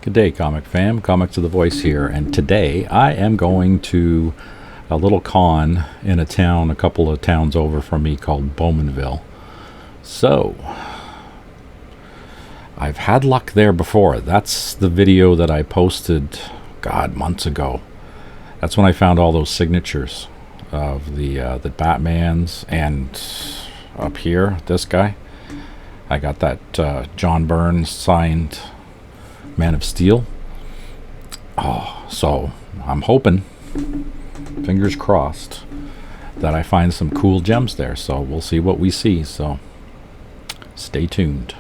Good day, comic fam. Comics of the Voice here, and today I am going to a little con in a town a couple of towns over from me called Bowmanville. So, I've had luck there before. That's the video that I posted, God, months ago. That's when I found all those signatures of the Batmans, and up here, this guy. I got that John Byrne signed Man of Steel. Oh, so I'm hoping, fingers crossed, that I find some cool gems there. So we'll see what we see. So stay tuned.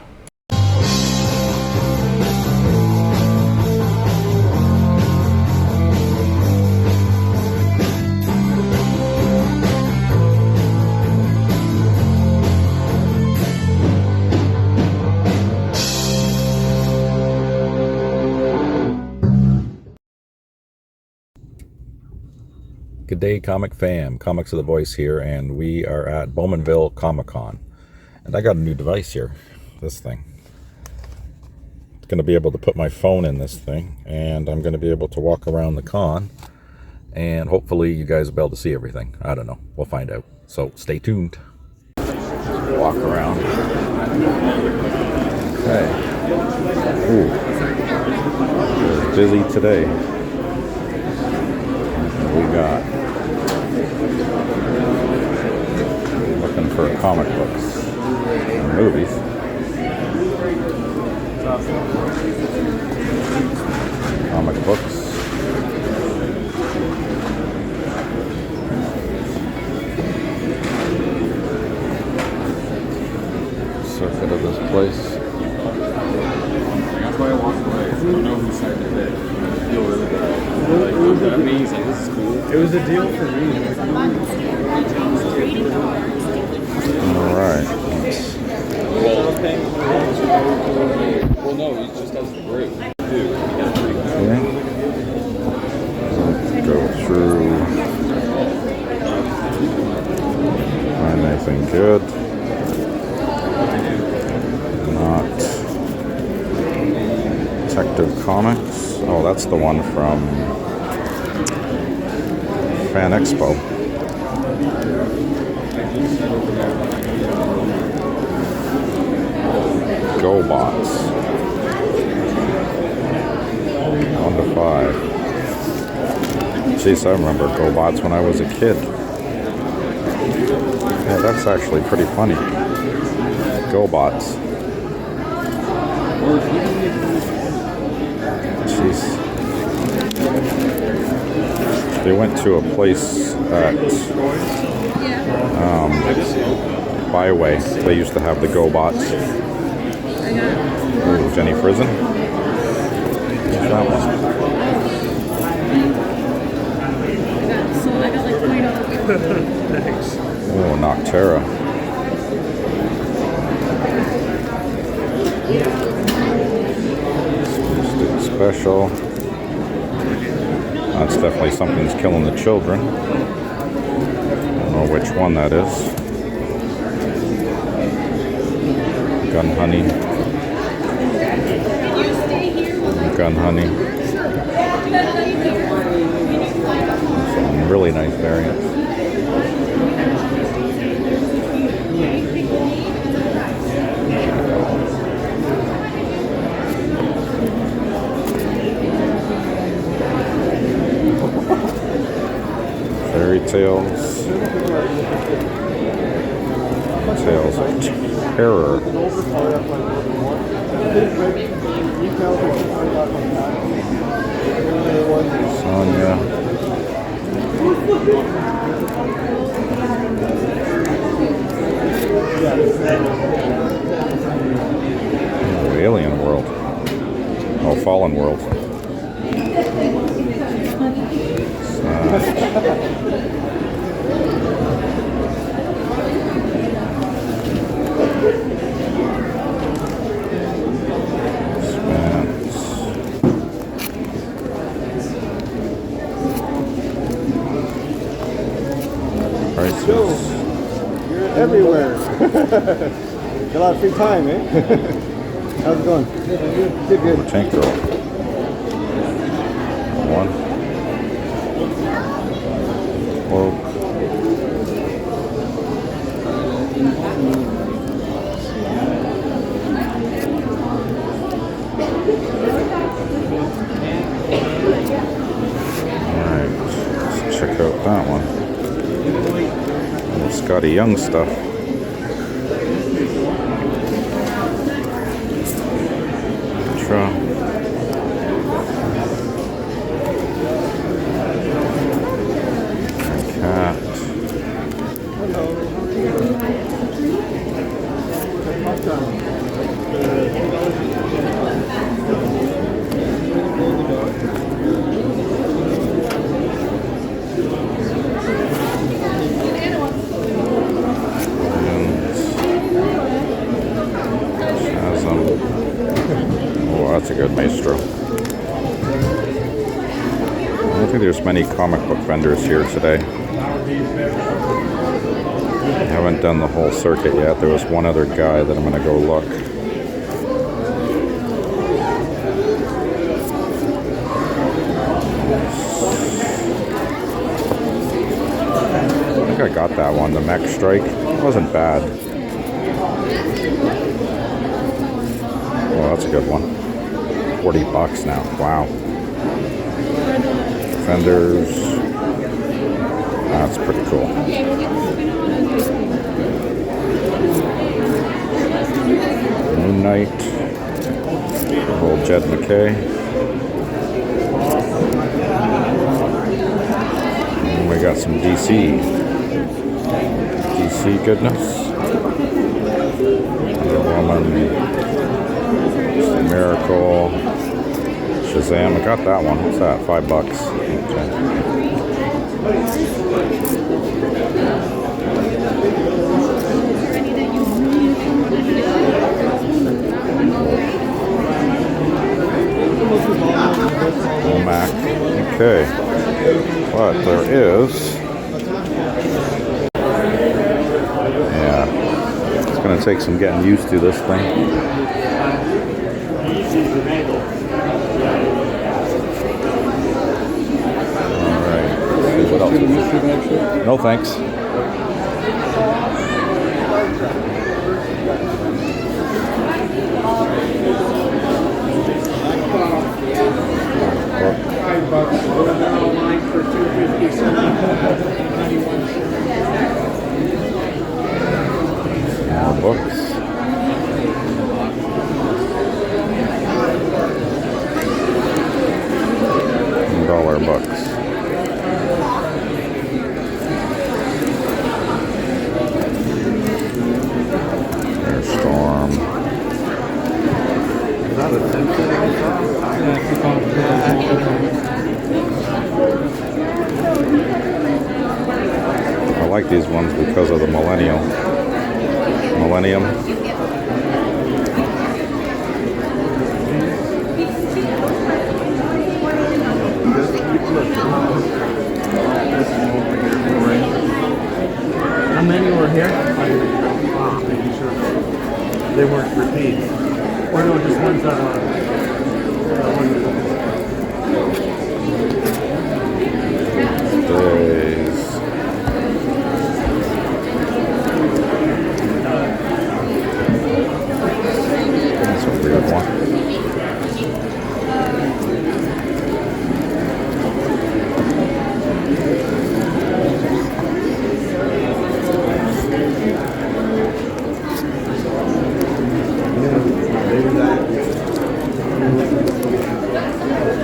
Good day, comic fam. Comics of the Voice here, and we are at Bowmanville Comic Con. And I got a new device here, this thing. It's going to be able to put my phone in this thing, and I'm going to be able to walk around the con, and hopefully you guys will be able to see everything. I don't know. We'll find out. So stay tuned. Walk around. Okay. Ooh. It's busy today. We got looking for comic books and movies. Comic books. Circuit of this place. That's why I walked away. I don't know who signed it. I feel really good. Like, amazing. This is cool. It was a deal for me. Alright. Well, no, he just has the break. Dude, Okay. Let's go through. Find anything good. Not Detective Comics. Oh, that's the one from Fan Expo. GoBots. 1 to 5. Jeez, I remember GoBots when I was a kid. Yeah, that's actually pretty funny. GoBots. Jeez. They went to a place at Byway. They used to have the GoBots. Ooh, Jenny Frizen. What's that one? Thanks. Oh, Noctera. Special. That's definitely something that's killing the children. I don't know which one that is. Gun Honey. Gun Honey. Some really nice variants. Fairy Tales. Tales of Terror. Sonya. Oh, Alien World. Oh, Fallen World. Prices. You're everywhere. Got a lot of free time, eh? How's it going? Good, good. Tank Girl. one. Well, alright, let's check out that one. Little Scotty Young stuff. Ultra. Cat. Oh, that's a good maestro. I don't think there's many comic book vendors here today. I haven't done the whole circuit yet. There was one other guy that I'm going to go look. I think I got that one, the Mech Strike. It wasn't bad. Oh, that's a good one. $40 now. Wow. Fenders. That's pretty cool. Moon Knight. Old Jed McKay. And we got some DC. DC goodness. Wonder Woman. Miracle. Shazam. I got that one. What's that? $5. Okay. Mac. Okay. But there is. Yeah. It's going to take some getting used to this thing. Alright. What else? No thanks. More books. $1 books. Airstorm. Is that a sensor? I like these ones because of the Millennium. How many were here? Making sure they weren't repeats. Or no, just ones that Days. That's a weird one.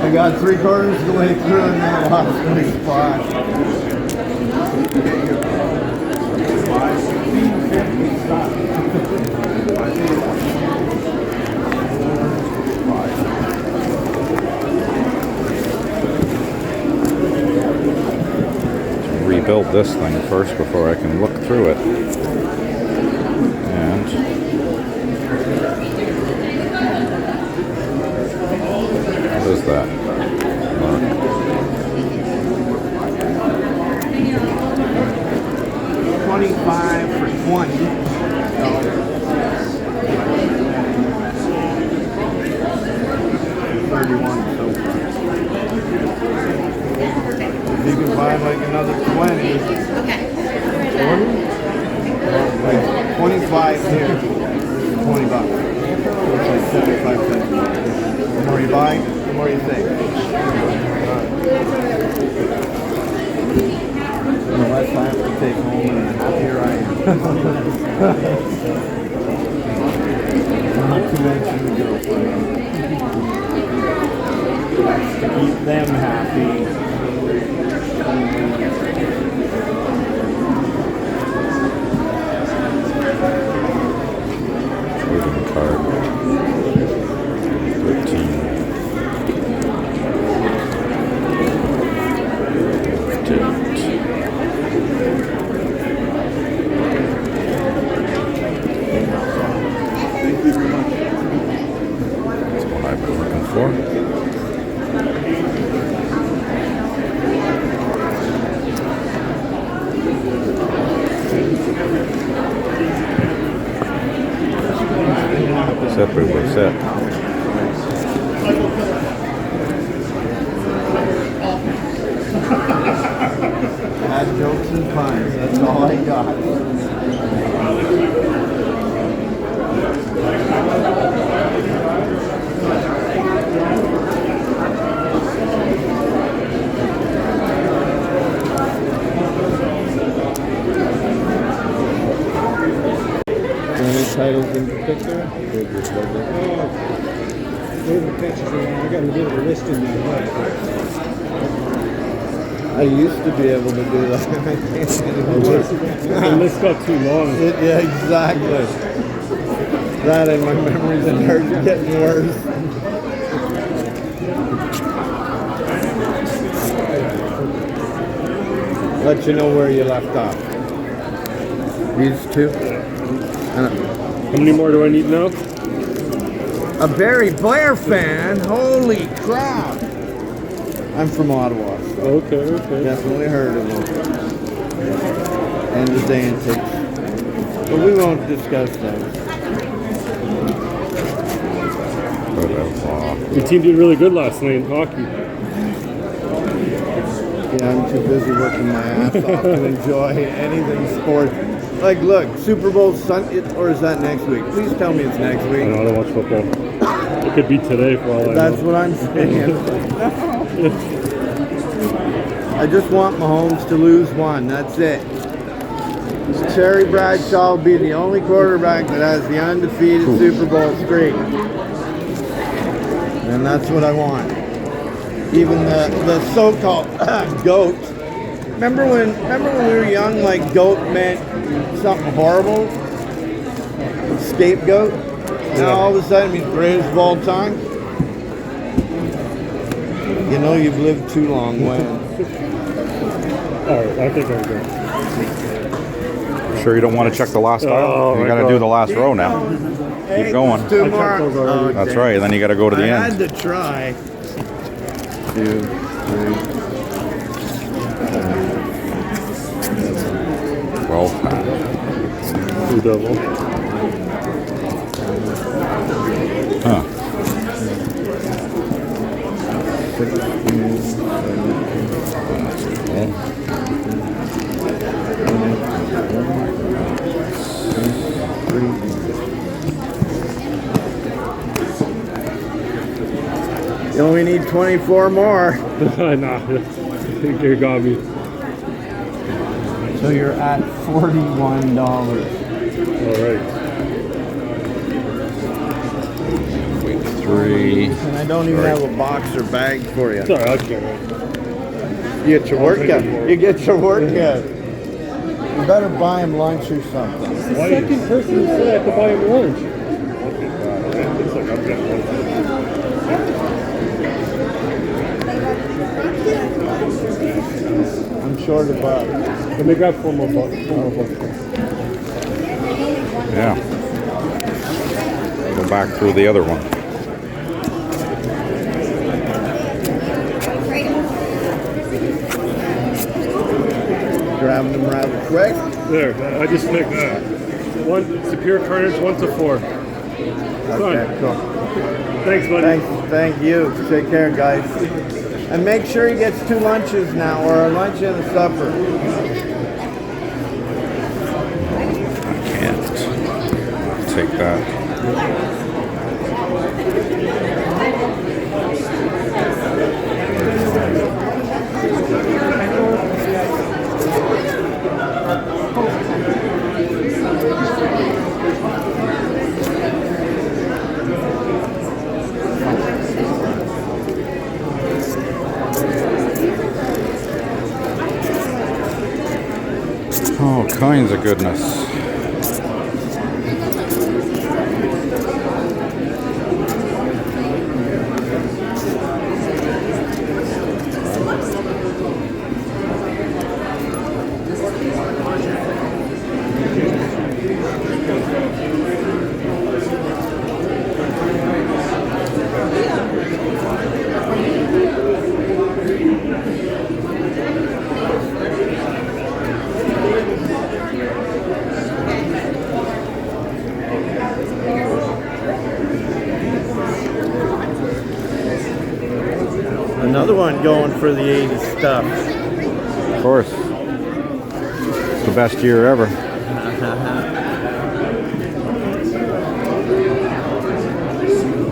I got 3/4 of the way through and then I lost my spot. Rebuild this thing first before I can look through it. And what is that? Mark. 25 for 20. $31 so far. 5 here, $20. It's like 75 cents. The more you buy, the more you save. The less I have to take home, and the happier I am. Not to mention the girlfriend. To keep them happy. Trading card. 13. Didn't. That's what I've been looking for. Separate was set. Bad jokes and puns, that's all I got. Any titles in particular? Favorite catches around. I got a bit of a list in my head. I used to be able to do that. I can't anymore. The list got too long. Yeah, exactly. That and my memories and hers are getting worse. Let you know where you left off. These two. How many more do I need now? A Barry Blair fan? Holy crap! I'm from Ottawa. Okay. Definitely heard of him. And his antics. But we won't discuss that. Your team did really good last night in hockey. Yeah, I'm too busy working my ass off to enjoy anything sports. Like, look, Super Bowl Sunday, or is that next week? Please tell me it's next I week. don't watch football. It could be today for all I know. That's what I'm saying. I just want Mahomes to lose one. That's it. Terry Bradshaw will be the only quarterback that has the undefeated Super Bowl streak. And that's what I want. Even the so-called GOAT. Remember when we were young, like GOAT meant something horrible? Scapegoat? Now all of a sudden he's greatest of all time? You know you've lived too long, when. Alright, I think I'm good. Sure you don't want to check the last aisle? You got to do the last row now. Keep going. Two I more. checked those already. That's right. Then you got to go to the I end. had to try. 2, 3. 12 pack. Two double. Huh. 16, 17, 18, 19, 20. You only need 24 more. Nah, you got me. So you're at $41. Alright. Week 3. And I don't even have a box or bag for you. Sorry, I'll carry it. You get your workout. You get your workout. You better buy him lunch or something. The second person who said I have to buy him lunch. Looks like I'm getting one. I'm short of bucks. Let me grab four more bucks. Yeah. Go back through the other one. Grabbing them rather quick. There, I just picked one Superior Carnage, 1 to 4. Okay, cool. Thanks, buddy. Thank you. Take care, guys. And make sure he gets 2 lunches now, or a lunch and a supper. Can't. take that. All kinds of goodness. Another one going for the 80s stuff. Of course. It's the best year ever.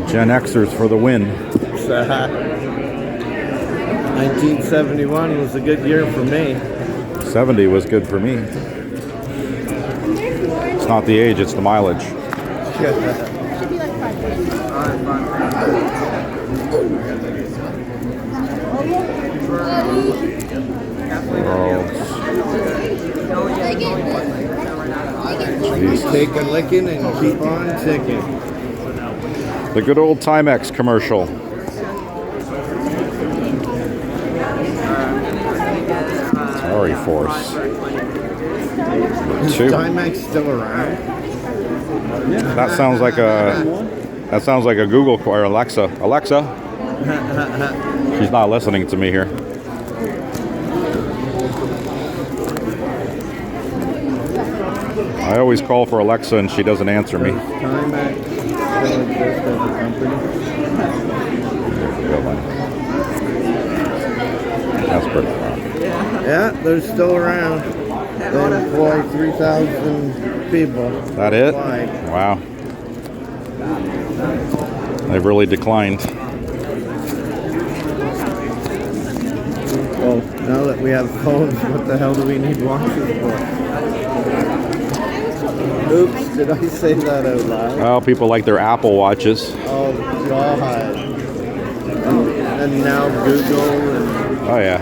Gen Xers for the win. 1971 was a good year for me. 70 was good for me. It's not the age, it's the mileage. Take a licking and keep on ticking. The good old Timex commercial. Sorry, Force. Is Two. Timex still around? That sounds like a Google or Alexa. Alexa. She's not listening to me here. I always call for Alexa and she doesn't answer me. Timex still exists as a company? That's pretty fun. Yeah, they're still around. They employ 3,000 people. That it? Wide. Wow. They've really declined. Well, now that we have phones, what the hell do we need watches for? Oops, did I say that out loud? Well, people like their Apple watches. Oh, God. And now Google and... Oh, yeah.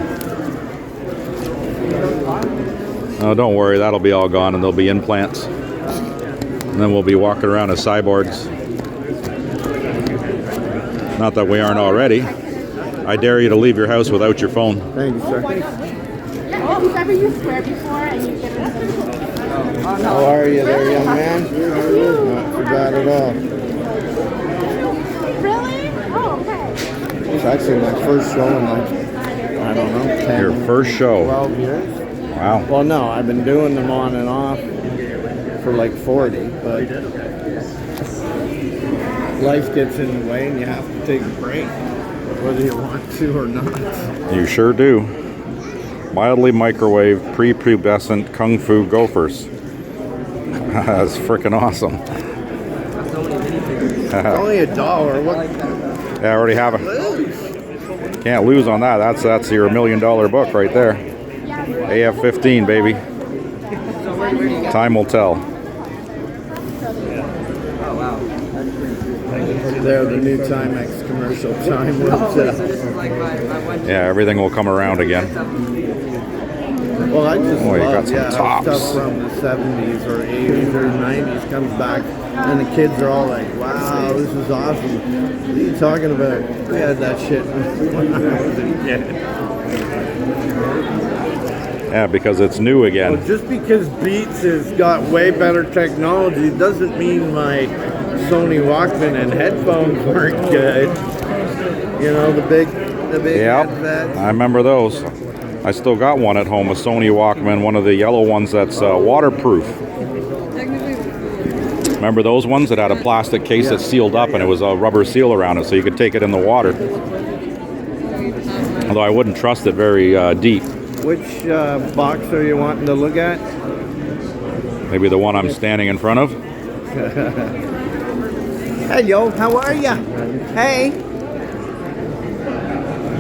Oh, don't worry, that'll be all gone and there'll be implants. And then we'll be walking around as cyborgs. Not that we aren't already. I dare you to leave your house without your phone. Thank you, sir. Oh, if you've ever used Square before and you get it. How are you there, young man? Not too bad at all. Really? Oh, okay. It's actually my first show in like, I don't know, 10, Your first show. 12 years. Wow. Well, no, I've been doing them on and off for like 40, but life gets in the way and you have to take a break, whether you want to or not. You sure do. Mildly microwave, prepubescent kung fu gophers. That's freaking awesome. It's only $1. What? Yeah, I already have it. Can't lose on that. That's your $1 million book right there. AF-15, baby. Time will tell. They're the new Timex commercial. Time will tell. Yeah, everything will come around again. Well, I just Oh, you got love, some how tops. stuff from the 70s or 80s or 90s comes back, and the kids are all like, wow, this is awesome. What are you talking about? We had that shit when I was a kid. Yeah, because it's new Well, again. just because Beats has got way better technology doesn't mean my Sony Walkman and headphones weren't good. You know, the big Yep, headsets. I remember those. I still got one at home, a Sony Walkman, one of the yellow ones that's waterproof. Remember those ones that had a plastic case that sealed up and it was a rubber seal around it so you could take it in the water? Although I wouldn't trust it very deep. Which box are you wanting to look at? Maybe the one I'm standing in front of? Hello, how are ya? Hey.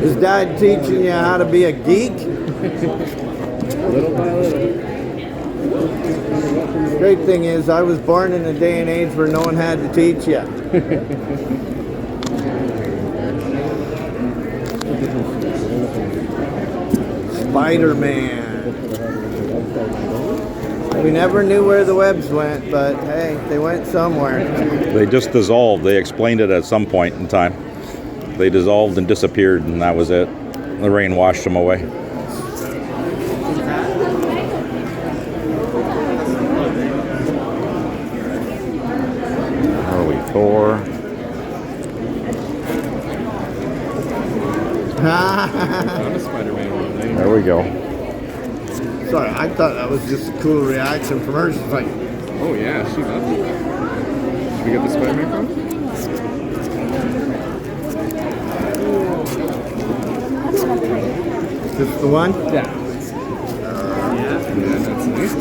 Is Dad teaching you how to be a geek? Little by little. Great thing is, I was born in a day and age where no one had to teach you. Spider-Man. We never knew where the webs went, but hey, they went somewhere. They just dissolved. They explained it at some point in time. They dissolved and disappeared, and that was it. The rain washed them away. Early Thor. Found a Spider-Man one day. There we go. Sorry, I thought that was just a cool reaction from her. She's like, Oh yeah, she loved it. Did we get the Spider-Man from? this the one? Yeah, that's nice.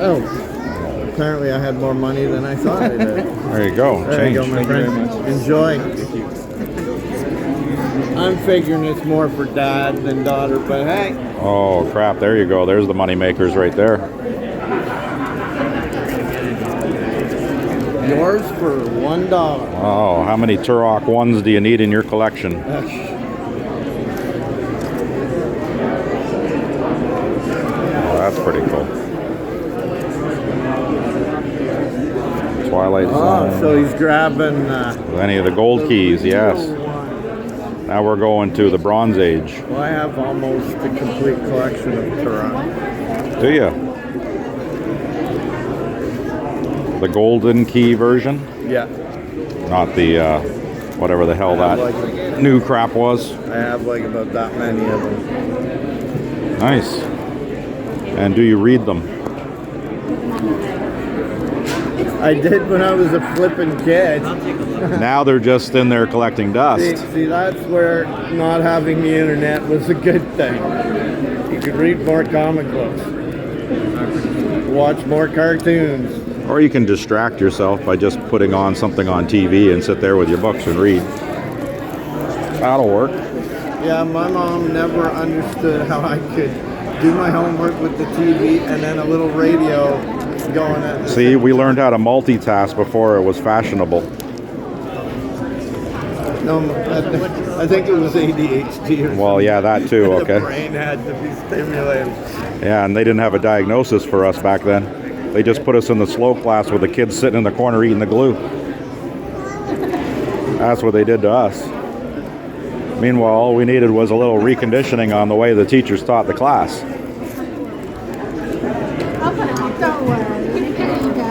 Oh. Apparently I had more money than I thought I did. There you go. There you go, Change. my friend. Enjoy. I'm figuring it's more for dad than daughter, but hey. Oh, crap. There you go. There's the money makers right there. Yours for $1. Oh, how many Turok ones do you need in your collection? Oh, that's pretty cool. Twilight Oh, Zone. so he's grabbing Any of the gold keys, yes. Now we're going to the Bronze Age. Well, I have almost a complete collection of Turok. Do you? The golden key version? Yeah. Not the, whatever the hell that new crap was. I have like about that many of them. Nice. And do you read them? I did when I was a flippin' kid. Now they're just in there collecting dust. See, that's where not having the internet was a good thing. You could read more comic books, watch more cartoons. Or you can distract yourself by just putting on something on TV and sit there with your books and read. That'll work. Yeah, my mom never understood how I could do my homework with the TV and then a little radio going at the See, we learned how to multitask before it was fashionable. No, I think it was ADHD. Or Well, yeah, that too, the okay. brain had to be stimulated. Yeah, and they didn't have a diagnosis for us back then. They just put us in the slow class with the kids sitting in the corner eating the glue. That's what they did to us. Meanwhile, all we needed was a little reconditioning on the way the teachers taught the class. I'll put it on. Don't worry. There you go.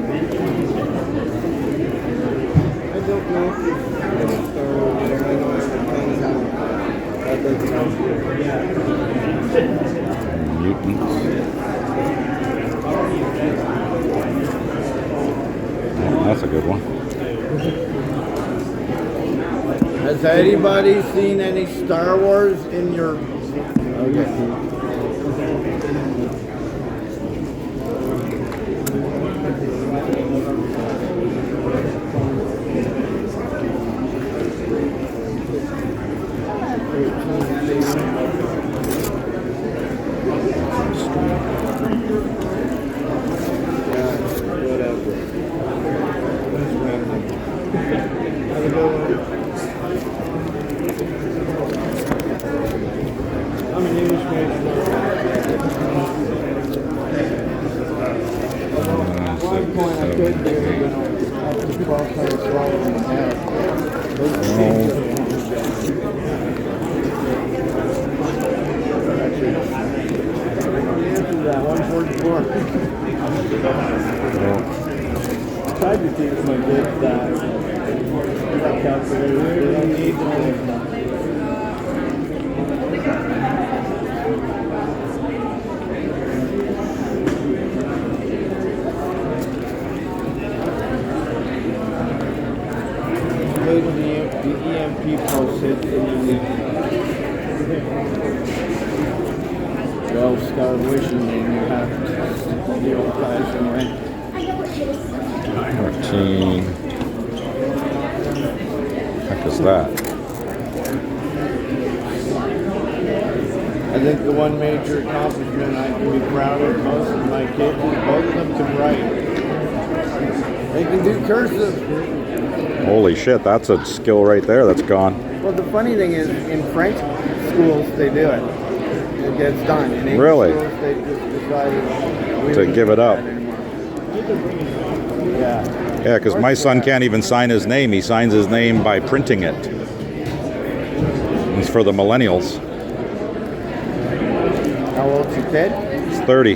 Thank you. I don't know if you've seen Star Wars. I know I've been playing that doesn't help you. Mutants. Yeah, that's a good one. Has anybody seen any Star Wars in your... Okay. I'm an English major. At one point I could do it, but after 12 times swallowing my head. Those that 144. I tried to teach my kids that calculator. They don't need to. Wait till the EMP pulse hits and then they'll start wishing and you have the old fashioned way. 14. What the heck is that? I think the one major accomplishment I can be proud of most of my kids is both of them can write. They can do cursive. Holy shit, that's a skill right there that's gone. Well, the funny thing is, in French schools, they do it. It gets done. In English Really? schools, they just decided we To don't give it do up. that anymore. Yeah. Yeah, because my son can't even sign his name. He signs his name by printing it. It's for the millennials. How old's your kid? He's 30.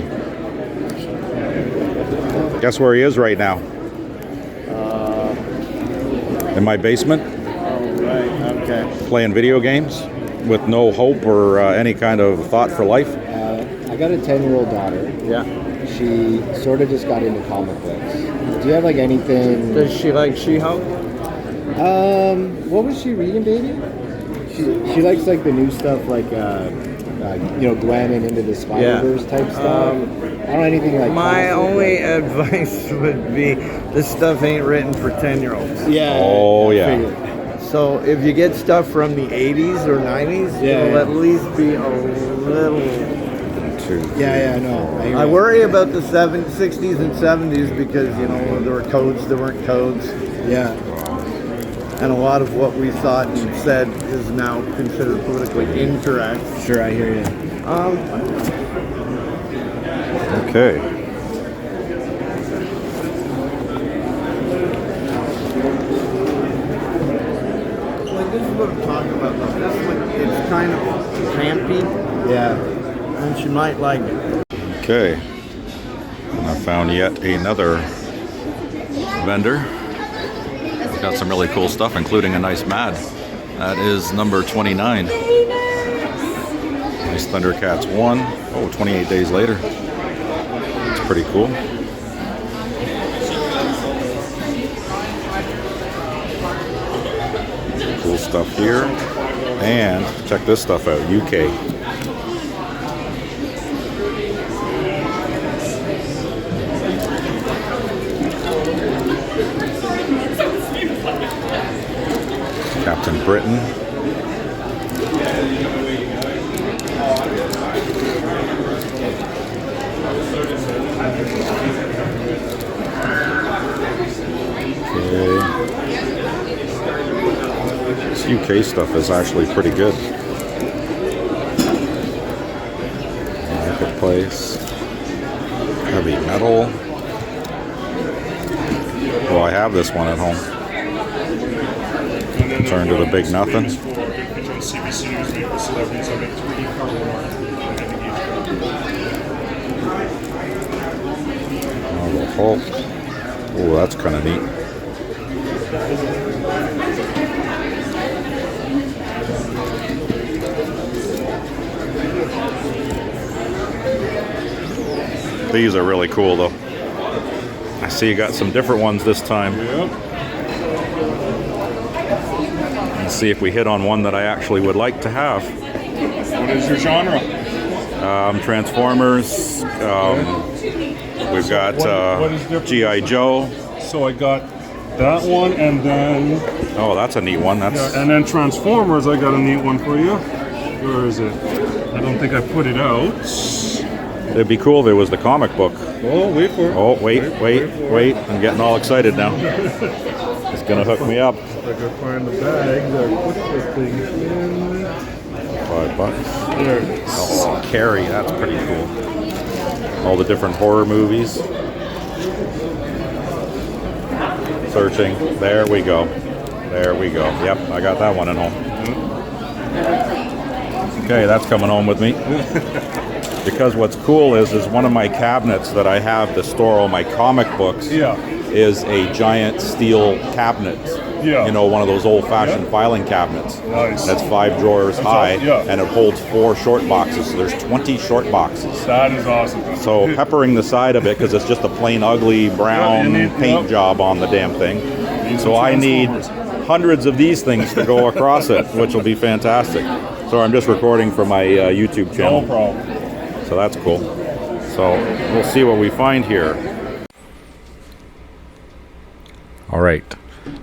Guess where he is right now? In my basement, Oh, right. Okay. playing video games with no hope or any kind of thought for life. I got a 10-year-old daughter. Yeah. She sort of just got into comic books. Do you have like anything? Does she like She-Hulk? What was she reading, baby? She likes like the new stuff, like Gwen and Into the Spider-Verse type stuff. I don't know anything like. My classic, only like- advice would be this stuff ain't written for 10-year-olds. Yeah. Oh, I yeah. figured. So if you get stuff from the 80s or 90s, Yeah, it'll yeah. at least be a little... Yeah, no. I worry about the 60s and 70s because, you know, there were codes, there weren't codes. Yeah. And a lot of what we thought and said is now considered politically incorrect. Sure, I hear you. Okay. Like, this is what I'm talking about, though. This one, it's kind of campy, Yeah. and she might like it. Okay. And I found yet another vendor. Got some really cool stuff, including a nice Mad. That is number 29. Nice Thundercats 1. Oh, 28 days later. It's pretty cool. Cool stuff here. And check this stuff out, UK. Captain Britain. Okay. This UK stuff is actually pretty good. Marketplace. Heavy metal. Well, I have this one at home. Turn to the big nothing. Oh, the Hulk. Oh, that's kind of neat. These are really cool, though. I see you got some different ones this time. Let's see if we hit on one that I actually would like to have. What is your genre? Transformers. We've got What is different? G.I. Joe. So I got that one, and then Oh, that's a neat one. That's and then Transformers. I got a neat one for you. Where is it? I don't think I put it out. it'd be cool if it was the comic book. Oh, wait for it. Oh, wait! I'm getting all excited now. It's gonna hook me up. I could find the bag that put the thing in. $5. There it is. Oh, Carrie, that's pretty cool. All the different horror movies. Searching. There we go. There we go. Yep, I got that one at home. Okay, that's coming home with me. Because what's cool is one of my cabinets that I have to store all my comic books Yeah. is a giant steel cabinet. Yeah. You know, one of those old-fashioned Yeah. filing cabinets. Nice. That's 5 drawers high, yeah. and it holds 4 short boxes. So there's 20 short boxes. That is awesome. So peppering the side of it because it's just a plain ugly brown Yeah, you need- paint yep. job on the damn thing. So I need Transformers. hundreds of these things to go across it, which will be fantastic. So I'm just recording for my YouTube channel. No problem. So that's cool. So we'll see what we find here. All right.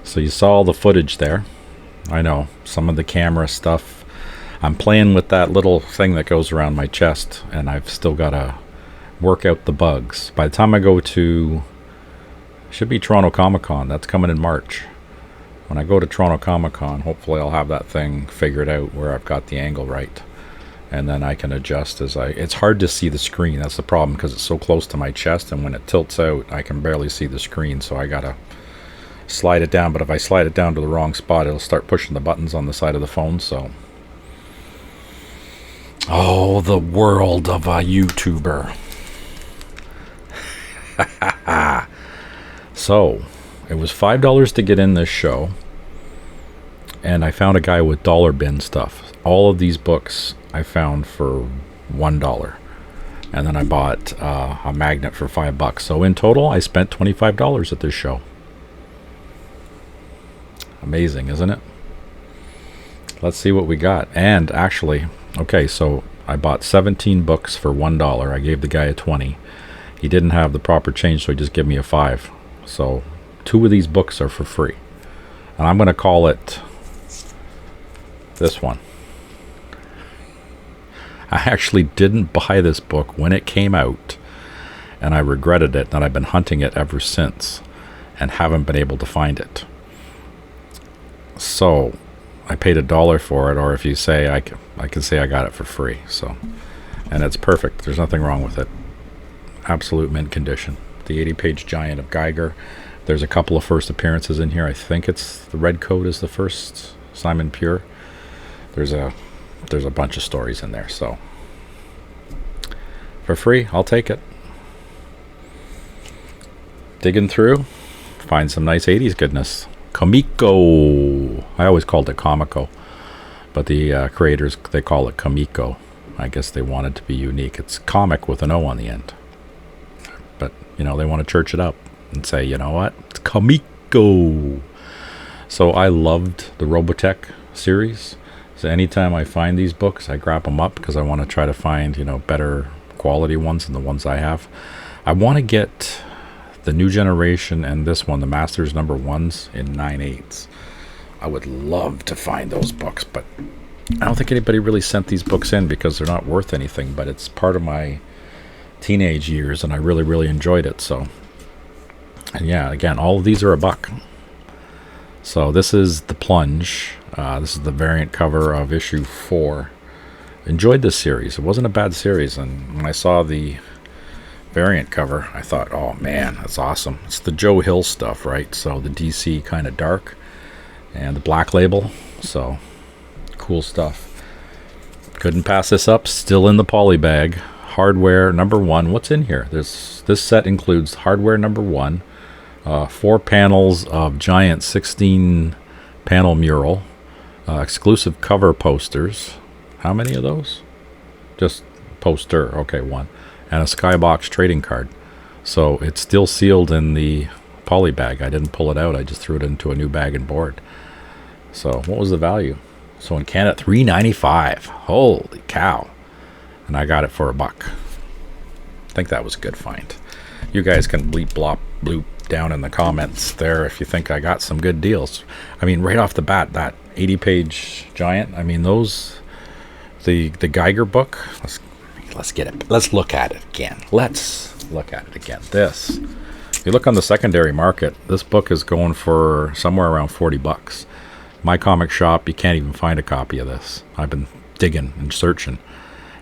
So you saw the footage there. I know some of the camera stuff. I'm playing with that little thing that goes around my chest, and I've still got to work out the bugs. By the time I go to, should be Toronto Comic Con. That's coming in March. When I go to Toronto Comic Con, hopefully I'll have that thing figured out where I've got the angle right, and then I can adjust as I. It's hard to see the screen. That's the problem because it's so close to my chest, and when it tilts out, I can barely see the screen. So I gotta slide it down. But if I slide it down to the wrong spot, it'll start pushing the buttons on the side of the phone. So, oh, the world of a YouTuber. So it was $5 to get in this show, and I found a guy with dollar bin stuff. All of these books I found for $1, and then I bought a magnet for $5. So in total I spent $25 at this show. Amazing, isn't it? Let's see what we got. And actually, okay, so I bought 17 books for $1. I gave the guy a 20. He didn't have the proper change, so he just gave me a 5. So 2 of these books are for free. And I'm going to call it this one. I actually didn't buy this book when it came out, and I regretted it, and I've been hunting it ever since and haven't been able to find it. So I paid $1 for it, or if you say I can say I got it for free. So, and it's perfect. There's nothing wrong with it. Absolute mint condition. The 80-page giant of Geiger. There's a couple of first appearances in here. I think it's the Red Coat is the first, Simon Pure. There's a bunch of stories in there. So for free, I'll take it. Digging through, find some nice 80s goodness. Comico. I always called it Comico, but the creators, they call it Comico. I guess they wanted to be unique. It's comic with an O on the end. But, you know, they want to church it up and say, you know what? It's Comico. So I loved the Robotech series. So anytime I find these books, I grab them up because I want to try to find, you know, better quality ones than the ones I have. I want to get the New Generation and this one, the Masters #1s in 9/8. I would love to find those books, but I don't think anybody really sent these books in because they're not worth anything, but it's part of my teenage years, and I really, really enjoyed it. So, and yeah, again, all of these are $1. So this is the Plunge. This is the variant cover of issue 4. Enjoyed this series. It wasn't a bad series, and when I saw the variant cover, I thought, oh man, that's awesome. It's the Joe Hill stuff, right? So the DC kind of dark, and the Black Label. So cool stuff. Couldn't pass this up. Still in the poly bag. Hardware #1. What's in here? This set includes hardware #1, 4 panels of giant 16 panel mural, exclusive cover posters. How many of those? Just poster. Okay, 1. And a Skybox trading card. So it's still sealed in the poly bag. I didn't pull it out. I just threw it into a new bag and board. So what was the value? So in Canada, $3.95. Holy cow. And I got it for $1. I think that was a good find. You guys can bleep blop bloop down in the comments there if you think I got some good deals. I mean, right off the bat, that 80-page giant, I mean, those, the Geiger book, let's get it. Let's look at it again. Let's look at it again. This, if you look on the secondary market, this book is going for somewhere around $40. My comic shop, you can't even find a copy of this. I've been digging and searching.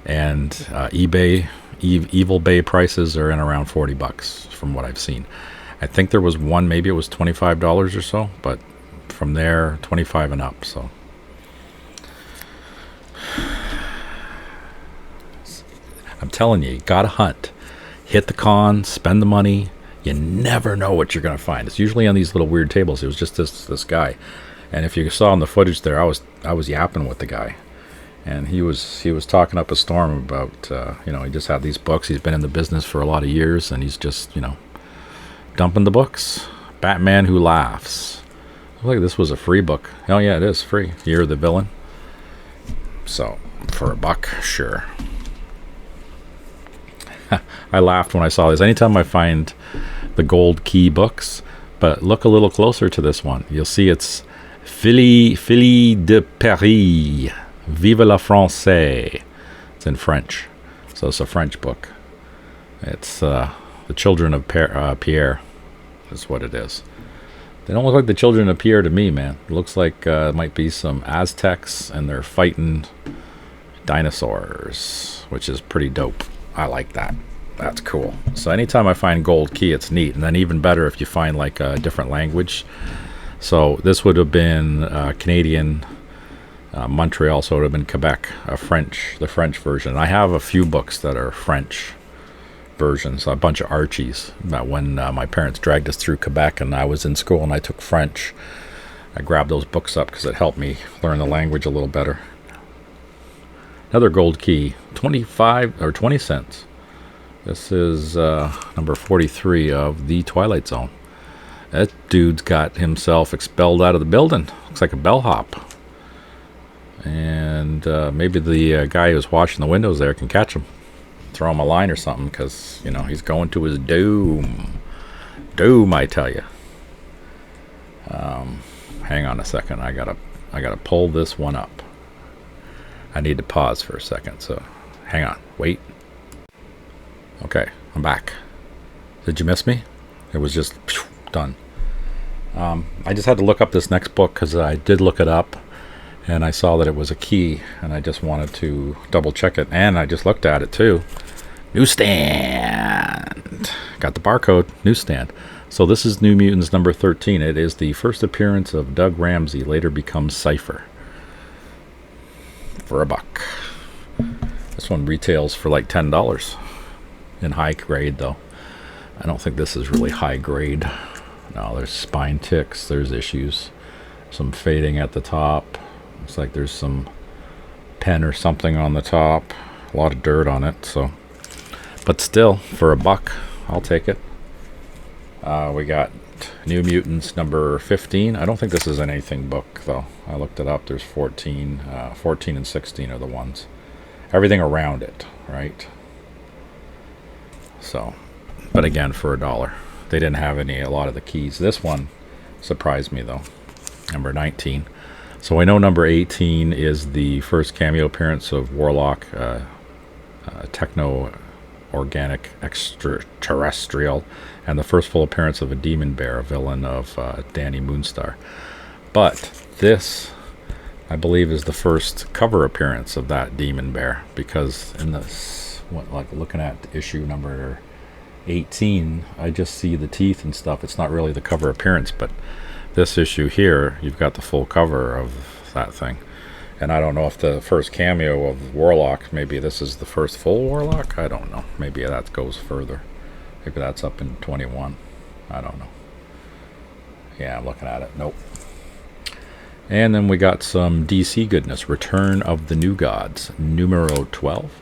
And eBay, Evil Bay prices are in around $40 from what I've seen. I think there was one, maybe it was $25 or so, but from there, 25 and up. So I'm telling you, you gotta hunt. Hit the con, spend the money. You never know what you're gonna find. It's usually on these little weird tables. It was just this guy. And if you saw in the footage there, I was yapping with the guy. And he was talking up a storm about, you know, he just had these books. He's been in the business for a lot of years, and he's just, you know, dumping the books. Batman Who Laughs. Look, this was a free book. Oh yeah, it is free. You're the villain. So for $1, sure. I laughed when I saw this. Anytime I find the gold key books, but look a little closer to this one. You'll see it's Philly de Paris. Vive la Francais. It's in French. So it's a French book. It's the Children of Pierre is what it is. They don't look like the Children of Pierre to me, man. It looks like it might be some Aztecs and they're fighting dinosaurs, which is pretty dope. I like that. That's cool. So anytime I find gold key, it's neat. And then even better if you find like a different language. So this would have been Canadian, Montreal, so it would have been Quebec, the French version. I have a few books that are French versions, a bunch of Archies. When my parents dragged us through Quebec and I was in school and I took French, I grabbed those books up because it helped me learn the language a little better. Another gold key, 25 or 20 cents. This is number 43 of The Twilight Zone. That dude's got himself expelled out of the building. Looks like a bellhop. And maybe the guy who's washing the windows there can catch him. Throw him a line or something, because, you know, he's going to his doom. Doom, I tell you. Hang on a second. I gotta pull this one up. I need to pause for a second, so hang on. Wait. Okay, I'm back. Did you miss me? It was just done. I just had to look up this next book because I did look it up and I saw that it was a key and I just wanted to double check it, and I just looked at it too. Newsstand. Got the barcode. Newsstand. So this is New Mutants number 13. It is the first appearance of Doug Ramsey, later becomes Cypher. For $1. This one retails for like $10 in high grade though. I don't think this is really high grade. No, there's spine ticks, there's issues, some fading at the top. Looks like there's some pen or something on the top. A lot of dirt on it, so. But still, for $1, I'll take it. We got New Mutants number 15. I don't think this is an anything book though. I looked it up. There's 14 and 16 are the ones. Everything around it, right? So, but again, for $1. They didn't have a lot of the keys. This one surprised me though. Number 19. So I know number 18 is the first cameo appearance of Warlock, techno-organic extraterrestrial, and the first full appearance of a demon bear, a villain of Danny Moonstar. But this, I believe, is the first cover appearance of that demon bear, because in this, like looking at issue number 18, I just see the teeth and stuff. It's not really the cover appearance, but this issue here, you've got the full cover of that thing. And I don't know if the first cameo of Warlock, maybe this is the first full Warlock. I don't know. Maybe that goes further. Maybe that's up in 21. I don't know. Yeah, I'm looking at it. Nope. And then we got some DC goodness. Return of the New Gods, numero 12.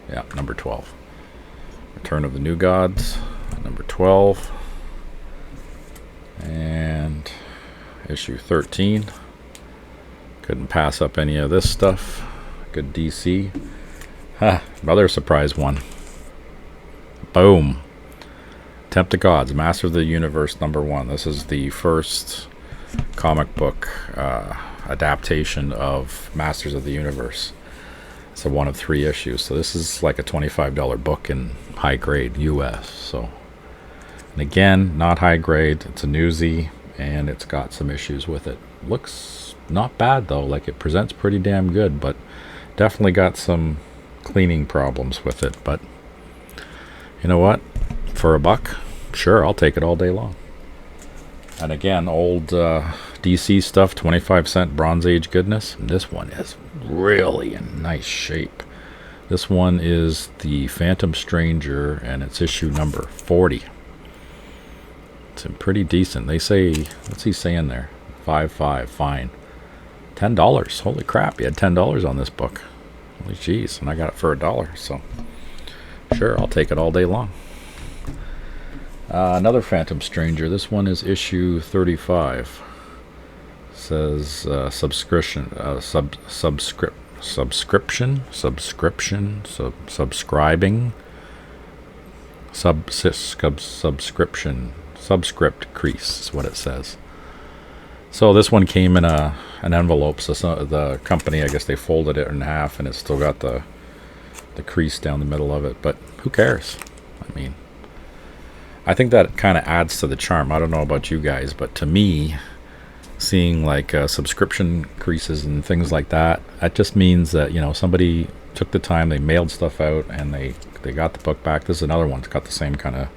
Yeah, number 12. Return of the New Gods, number 12. And issue 13. Couldn't pass up any of this stuff. Good DC. Another surprise one. Boom. Tempt of Gods, Master of the Universe number 1. This is the first comic book adaptation of Masters of the Universe. It's a one of 3 issues. So this is like a $25 book in high grade US. So, and again, not high grade. It's a newsie and it's got some issues with it. Looks not bad though. Like it presents pretty damn good, but definitely got some cleaning problems with it. But you know what? For $1, sure, I'll take it all day long. And again, old DC stuff, 25-cent Bronze Age goodness. And this one is really in nice shape. This one is the Phantom Stranger, and it's issue number 40. It's pretty decent. They say, what's he saying there? 5.5, fine. $10. Holy crap, you had $10 on this book. Holy jeez, and I got it for $1. So sure, I'll take it all day long. Another Phantom Stranger. This one is issue 35. says subscription, subscribing, subscript crease is what it says. So this one came in an envelope. So the company, I guess they folded it in half, and it's still got the crease down the middle of it. But who cares? I mean, I think that kind of adds to the charm. I don't know about you guys, but to me, seeing like subscription creases and things like that, that just means that, you know, somebody took the time, they mailed stuff out, and they got the book back. This is another one. It's got the same kind of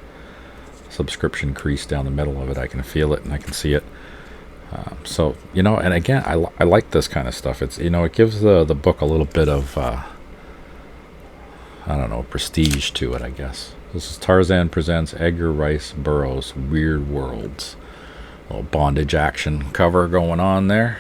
subscription crease down the middle of it. I can feel it and I can see it. So, you know, and again, I like this kind of stuff. It's, you know, it gives the book a little bit of I don't know, prestige to it, I guess. This is Tarzan Presents Edgar Rice Burroughs Weird Worlds. A little bondage action cover going on there.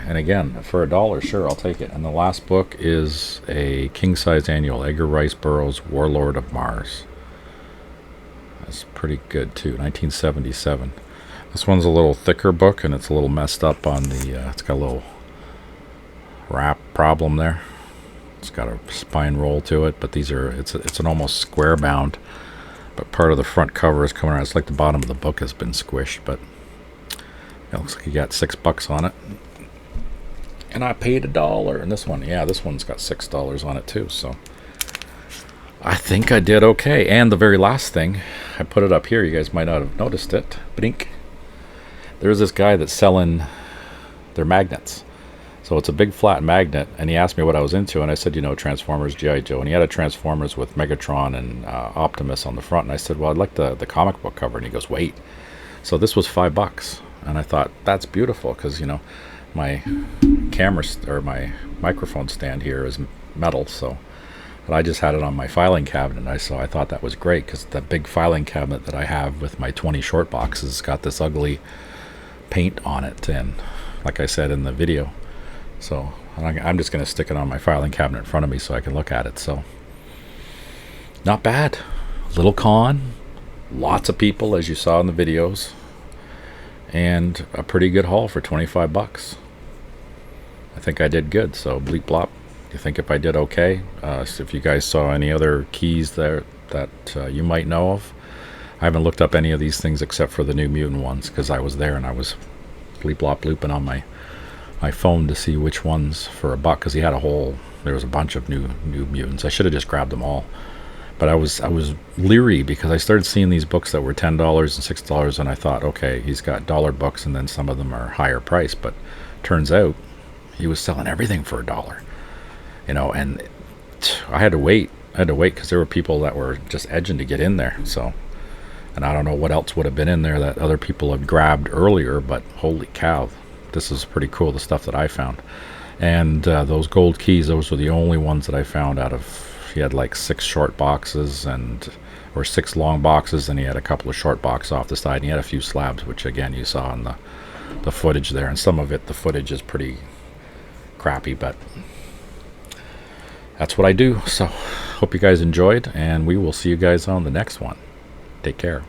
And again, for $1, sure, I'll take it. And the last book is a king-size annual, Edgar Rice Burroughs Warlord of Mars. That's pretty good too, 1977. This one's a little thicker book, and it's a little messed up on the, it's got a little wrap problem there. It's got a spine roll to it, but these are, it's an almost square bound, but part of the front cover is coming around. It's like the bottom of the book has been squished, but it looks like you got $6 on it. And I paid $1. And this one, yeah, this one's got $6 on it too, so I think I did okay. And the very last thing, I put it up here. You guys might not have noticed it. Blink. There's this guy that's selling their magnets. So it's a big flat magnet, and he asked me what I was into, and I said, you know, Transformers, G.I. Joe, and he had a Transformers with Megatron and Optimus on the front, and I said, well, I'd like the comic book cover, and he goes, wait. So this was $5, and I thought, that's beautiful, because, you know, my camera or my microphone stand here is metal, so, and I just had it on my filing cabinet, so I thought that was great, because the big filing cabinet that I have with my 20 short boxes got this ugly paint on it, and like I said in the video, so I'm just going to stick it on my filing cabinet in front of me so I can look at it. So not bad. Little con, lots of people as you saw in the videos, and a pretty good haul for $25. I think I did good. So bleep blop. You think if I did okay? So if you guys saw any other keys there that you might know of, I haven't looked up any of these things except for the New Mutant ones, because I was there and I was bleep blop blooping on my phone to see which ones for $1, because he had there was a bunch of new mutants. I should have just grabbed them all, but I was leery because I started seeing these books that were $10 and $6, and I thought, okay, he's got dollar books, and then some of them are higher price, but turns out he was selling everything for $1, you know. And I had to wait because there were people that were just edging to get in there. So, and I don't know what else would have been in there that other people had grabbed earlier, but holy cow, this is pretty cool, the stuff that I found. And those gold keys, those were the only ones that I found out of, he had like 6 short boxes or 6 long boxes, and he had a couple of short boxes off the side, and he had a few slabs, which again you saw in the footage there, and some of it, the footage is pretty crappy, but that's what I do. So hope you guys enjoyed, and we will see you guys on the next one. Take care.